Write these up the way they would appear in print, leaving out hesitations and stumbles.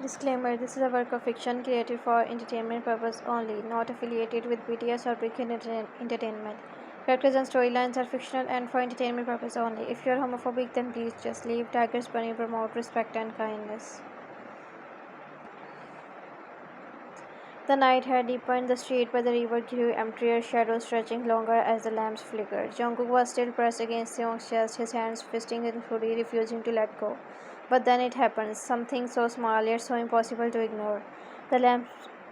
Disclaimer: this is a work of fiction created for entertainment purpose only, not affiliated with BTS or Big Hit Entertainment. Characters and storylines are fictional and for entertainment purpose only. If you are homophobic, then please just leave. Tigers Bunny promote respect and kindness. The night had deepened. The street by the river grew emptier, shadows stretching longer as the lamps flickered. Jungkook was still pressed against Seung's chest, his hands fisting his hoodie, refusing to let go. But then it happened, something so small yet so impossible to ignore. The lamp,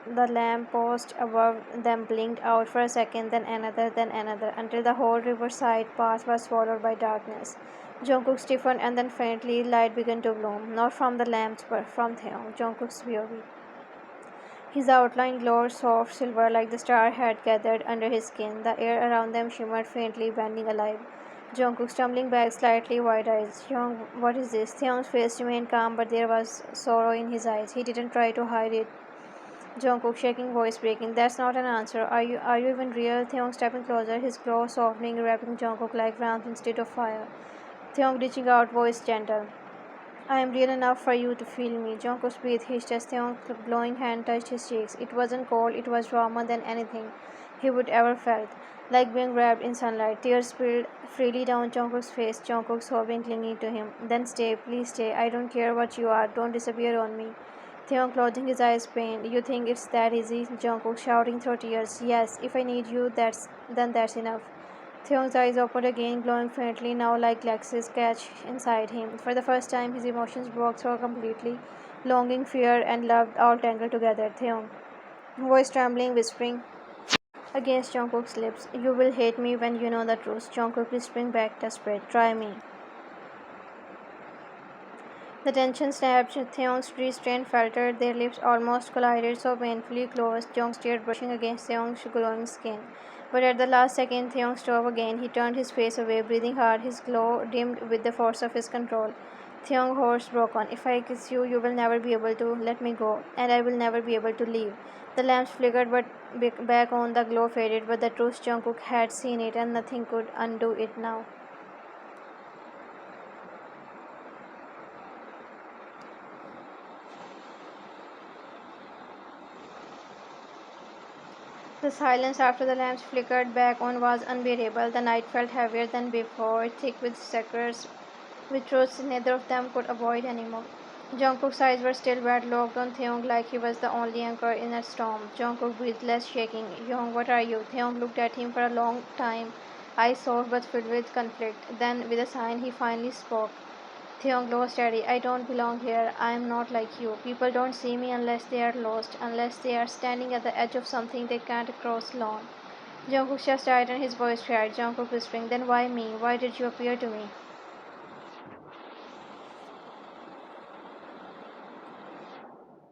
the lamp post above them blinked out for a second, then another, until the whole riverside path was swallowed by darkness. Jungkook stiffened, and then faintly light began to bloom, not from the lamps but from Taehyung, Jungkook's POV. His outline glowed soft silver like the star had gathered under his skin. The air around them shimmered faintly, bending alive. Jungkook stumbling back, slightly wide-eyed. Young, what is this? Theon's face remained calm, but there was sorrow in his eyes. He didn't try to hide it. Jungkook, shaking voice breaking. That's not an answer. Are you even real? Theon stepping closer, his glow softening, wrapping Jungkook like warmth instead of fire. Theon reaching out, voice gentle. I am real enough for you to feel me. Jungkook's breath hissed as Theon's glowing hand touched his cheeks. It wasn't cold, it was warmer than anything he would ever felt, like being wrapped in sunlight. Tears spilled freely down Jungkook's face, Jungkook sobbing, clinging to him. Then stay, please stay. I don't care what you are. Don't disappear on me. Theon closing his eyes pained. You think it's that easy? Jungkook shouting through tears. Yes, if I need you, then that's enough. Theon's eyes opened again, glowing faintly, now like galaxies catch inside him. For the first time, his emotions broke through completely. Longing, fear, and love all tangled together. Theon, voice trembling, whispering against Jungkook's lips. You will hate me when you know the truth. Jungkook whispering back, desperate. Try me. The tension snapped. Theon's restraint faltered. Their lips almost collided, so painfully close. Jung stared, brushing against Theon's glowing skin. But at the last second, Theon strove again. He turned his face away, breathing hard, his glow dimmed with the force of his control. Theon's voice broken. If I kiss you, you will never be able to let me go, and I will never be able to leave. The lamps flickered, but back on the glow faded. But the truth, Jungkook had seen it, and nothing could undo it now. The silence after the lamps flickered back on was unbearable. The night felt heavier than before, thick with secrets, with truths neither of them could avoid anymore. Jungkook's eyes were still wide, locked on Taehyung like he was the only anchor in a storm. Jungkook breathed less, shaking. Young, what are you? Taehyung looked at him for a long time, eyes soft but filled with conflict. Then, with a sign, he finally spoke. Theon glow steady. I don't belong here. I am not like you. People don't see me unless they are lost, unless they are standing at the edge of something they can't cross alone. Jungkook's chest tightened, his voice cried. Jungkook whispering, then why me? Why did you appear to me?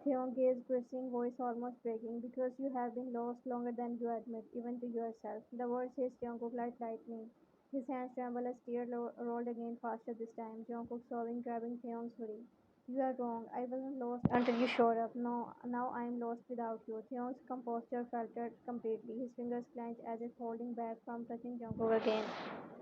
Theon gaze bracing, voice almost breaking. Because you have been lost longer than you admit, even to yourself. The words hit Jungkook like lightning. His hands trembled as tears rolled again faster this time. Jungkook sobbing, grabbing Theon's hoodie. You are wrong. I wasn't lost until you showed up. No, now I am lost without you. Theon's composure faltered completely. His fingers clenched as if holding back from touching Jungkook again.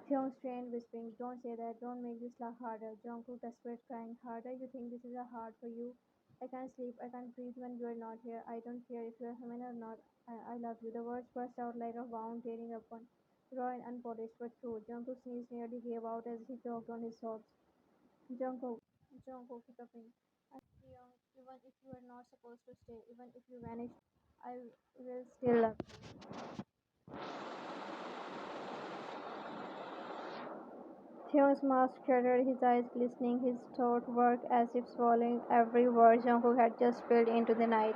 Theon strained, whispering, don't say that. Don't make this laugh harder. Jungkook desperate, crying harder. You think this is a hard for you? I can't sleep. I can't breathe when you are not here. I don't care if you are human or not. I love you. The words burst out like a wound tearing upon, raw and unpolished, but true. Jungkook's knees nearly gave out as he choked on his sobs. Jungkook, Jungkook hiccuping. I'm young. Even if you are not supposed to stay, even if you vanish, I will still love you. Hyung's mouth shuddered, his eyes glistening, his throat worked as if swallowing every word Jungkook had just spilled into the night.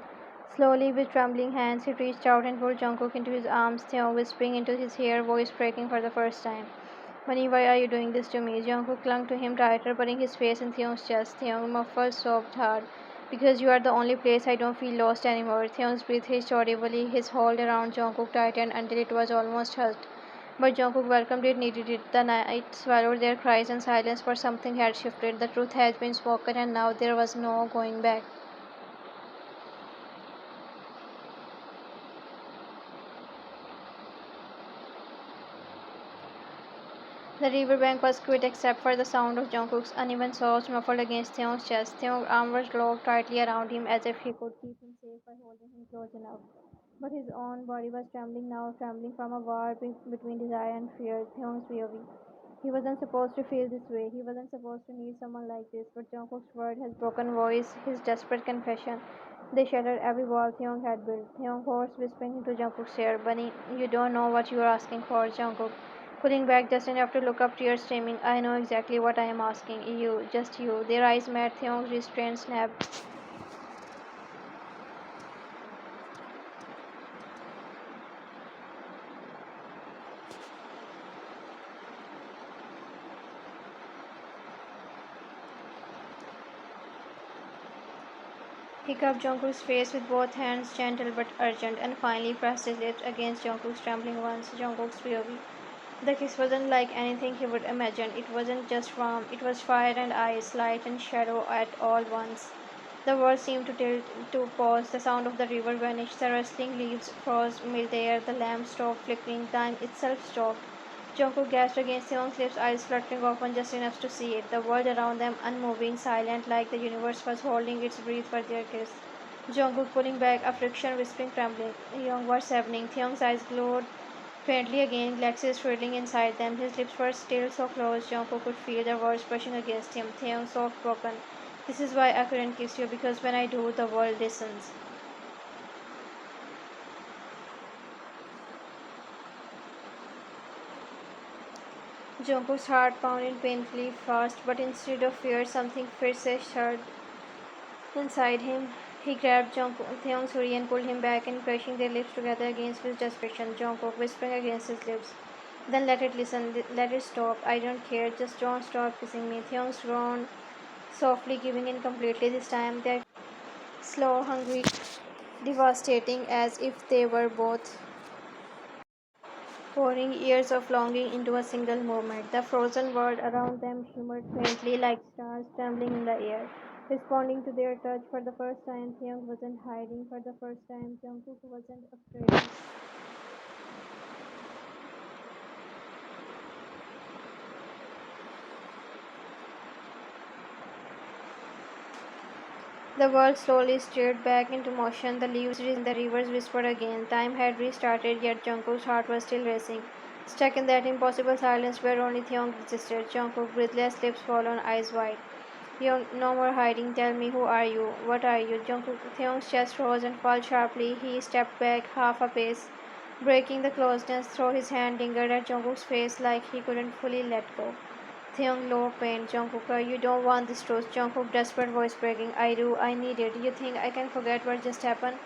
Slowly, with trembling hands, he reached out and pulled Jungkook into his arms, Hyung whispering into his ear, voice breaking for the first time. Honey, why are you doing this to me? Jungkook clung to him tighter, putting his face in Theon's chest. Theon muffled, sobbed hard. Because you are the only place I don't feel lost anymore. Theon's breath hissed audibly, his hold around Jungkook tightened until it was almost hushed. But Jungkook welcomed it, needed it. The night swallowed their cries and silence, but something had shifted. The truth had been spoken, and now there was no going back. The riverbank was quiet except for the sound of Jungkook's uneven sobs muffled against Taehyung's chest. Taehyung's arms were locked tightly around him as if he could keep him safe by holding him close enough. But his own body was trembling now, trembling from a war between desire and fear. Taehyung's POV. He wasn't supposed to feel this way. He wasn't supposed to need someone like this. But Jungkook's word, his broken voice, his desperate confession, they shattered every wall Taehyung had built. Taehyung hoarse, whispering into Jungkook's ear, "Bunny, you don't know what you are asking for, Jungkook." Pulling back just enough to look up, tears streaming. "I know exactly what I am asking. You, just you." Their eyes met. Taehyung's restraint snapped. He cupped Jungkook's face with both hands, gentle but urgent, and finally pressed his lips against Jungkook's trembling ones. Jungkook's POV. The kiss wasn't like anything he would imagine. It wasn't just warm, it was fire and ice, light and shadow at all once. The world seemed to tilt, to pause. The sound of the river vanished. The rustling leaves froze midair. The lamp stopped flickering. Time itself stopped. Jungkook gasped against Seong's lips, eyes fluttering open just enough to see it. The world around them unmoving, silent, like the universe was holding its breath for their kiss. Jungkook pulling back, a friction whispering, trembling. Young, what's happening? Theong's eyes glowed faintly again, galaxies swirling inside them. His lips were still so close, Jungkook could feel their words brushing against him. Theong, soft broken. "This is why I couldn't kiss you, because when I do, the world listens." Jungkook's heart pounded painfully fast, but instead of fear, something fierce stirred inside him. He grabbed Theong's hoodie and pulled him back and crushing their lips together against his desperation. Jungkook whispering against his lips. "Then let it listen, let it stop. I don't care, just don't stop kissing me." Theong's groaned softly, giving in completely this time. Their slow, hungry, devastating, as if they were both pouring years of longing into a single moment. The frozen world around them shimmered faintly like stars trembling in the air. Responding to their touch for the first time, Hyung wasn't hiding. For the first time, Jungkook wasn't afraid. The world slowly stirred back into motion. The leaves the rivers whispered again. Time had restarted, yet Jungkook's heart was still racing. Stuck in that impossible silence where only Hyung existed, Jungkook, breathless, lips swollen, eyes wide. "Young, no more hiding. Tell me, who are you? What are you?" Jungkook Theon's chest rose and fell sharply. He stepped back half a pace, breaking the closeness, though his hand lingered at Jungkook's face like he couldn't fully let go. Theon low pain. "Jungkook, you don't want this truth." Jungkook, desperate voice breaking. "I do. I need it. You think I can forget what just happened?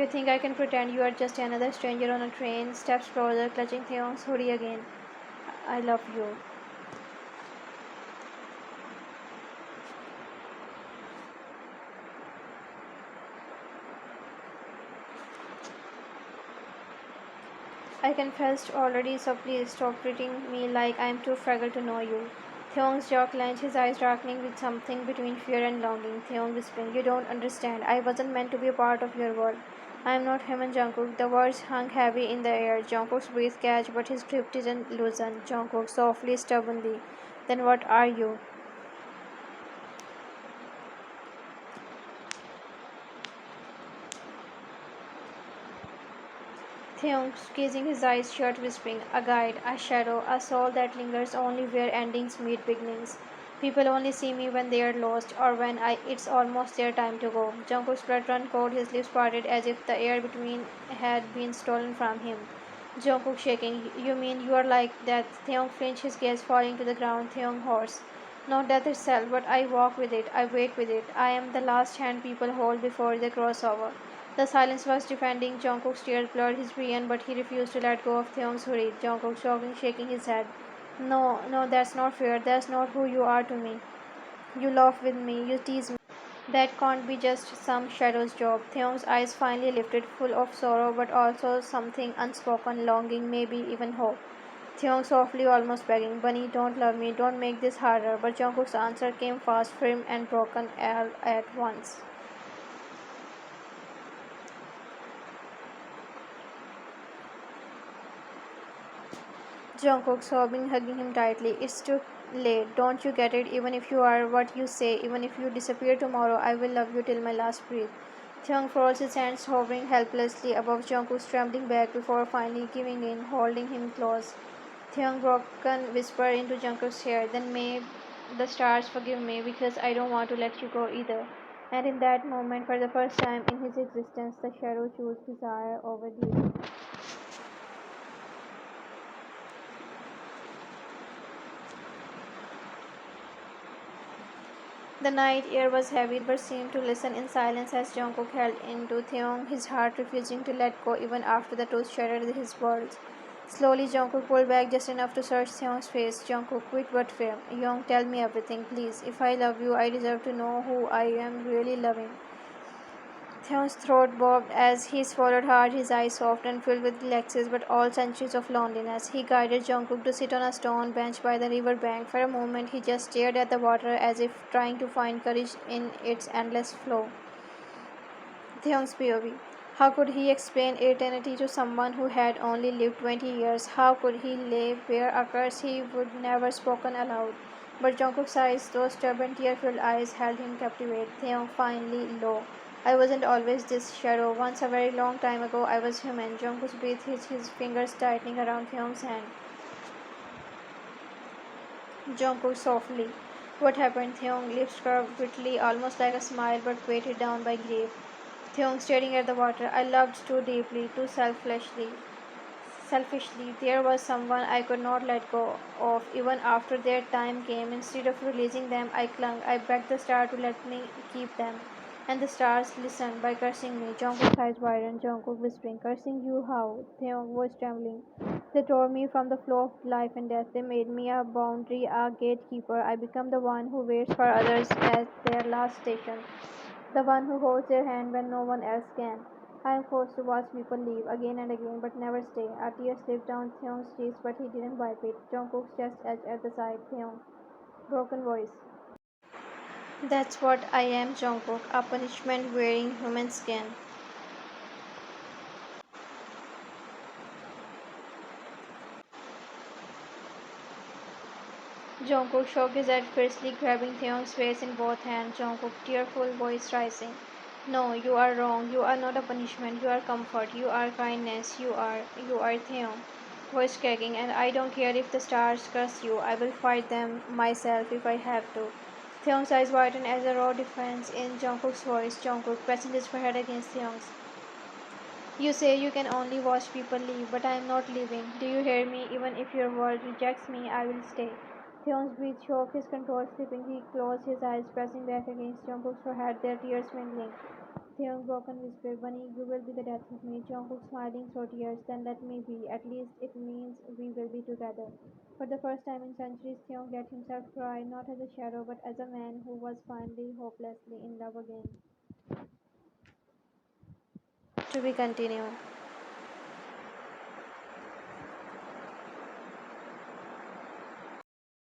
You think I can pretend you are just another stranger on a train?" Steps closer, clutching Theon's hoodie again. "I love you." "I confessed already, so please stop treating me like I'm too fragile to know you." Theong's jaw clenched, his eyes darkening with something between fear and longing. Theong whispering, "You don't understand. I wasn't meant to be a part of your world. I am not human, Jungkook." The words hung heavy in the air. Jungkook's breath catch, but his grip didn't loosen. Jungkook softly, stubbornly. "Then what are you?" Theon, squeezing his eyes shut, whispering, "A guide, a shadow, a soul that lingers only where endings meet beginnings. People only see me when they are lost, or when it's almost their time to go." Jungkook's blood ran cold, his lips parted as if the air between had been stolen from him. Jungkook shaking, "You mean you are like that?" Theon flinched, his gaze falling to the ground. Theon hoarse, "Not death itself, but I walk with it, I wait with it. I am the last hand people hold before they cross over." The silence was defending. Jungkook's tears blurred his vision, but he refused to let go of Theon's hoodie. Jungkook choking, shaking his head. "No, no, that's not fair. That's not who you are to me. You laugh with me, you tease me. That can't be just some shadow's job." Theon's eyes finally lifted, full of sorrow, but also something unspoken, longing, maybe even hope. Theon softly, almost begging, "Bunny, don't love me. Don't make this harder." But Jungkook's answer came fast, firm, and broken all at once. Jungkook sobbing, hugging him tightly. It's too late. Don't you get it? Even if you are what you say, even if you disappear tomorrow, I will love you till my last breath. Taehyung folds his hands, hovering helplessly above Jungkook's trembling back before finally giving in, holding him close. Taehyung broken whisper into Jungkook's ear, then may the stars forgive me because I don't want to let you go either. And in that moment, for the first time in his existence, the shadow chose desire over duty. The night air was heavy but seemed to listen in silence as Jungkook held into Taehyung, his heart refusing to let go even after the truth shattered his world. Slowly, Jungkook pulled back just enough to search Taehyung's face. Jungkook, quit what fear. Young, tell me everything, please. If I love you, I deserve to know who I am really loving. Theon's throat bobbed as he swallowed hard, his eyes soft and filled with galaxies but all centuries of loneliness. He guided Jungkook to sit on a stone bench by the river bank. For a moment he just stared at the water as if trying to find courage in its endless flow. Theon's POV. How could he explain eternity to someone who had only lived 20 years? How could he lay bare a curse he would never spoken aloud? But Jungkook's eyes, those stubborn tear-filled eyes, held him captivated. Theon finally low. I wasn't always this shadow. Once a very long time ago I was human. Jungkook's breath his fingers tightening around Theon's hand. Jungkook softly. What happened? Theon lips curved prettily, almost like a smile, but weighted down by grief. Theon staring at the water. I loved too deeply, too selfishly. Selfishly, there was someone I could not let go of, even after their time came. Instead of releasing them, I clung. I begged the star to let me keep them. And the stars listened by cursing me. Jungkook's eyes widened, Jungkook whispering, cursing you how? Theon voice trembling. They tore me from the flow of life and death. They made me a boundary, a gatekeeper. I become the one who waits for others at their last station. The one who holds their hand when no one else can. I am forced to watch people leave again and again, but never stay. A tear slipped down Theon's cheeks, but he didn't wipe it. Jungkook's chest edged at the side. Theon. Broken voice. That's what I am, Jungkook. A punishment wearing human skin. Jungkook shook his head fiercely, grabbing Theon's face in both hands. Jungkook, tearful voice rising. No, you are wrong. You are not a punishment. You are comfort. You are kindness. You are Theon. Voice cracking, and I don't care if the stars curse you. I will fight them myself if I have to. Theon's eyes widened as a raw defiance in Jungkook's voice. Jungkook pressing his forehead against Theon's. You say you can only watch people leave, but I am not leaving. Do you hear me? Even if your world rejects me, I will stay. Theon's breath shook, his control slipping. He closed his eyes, pressing back against Jungkook's forehead, their tears mingling. Theon broken whisper, Bunny, you will be the death of me. Jungkook smiling through tears, then let me be. At least it means we will be together. For the first time in centuries, Theon let himself cry, not as a shadow, but as a man who was finally hopelessly in love again. To be continued.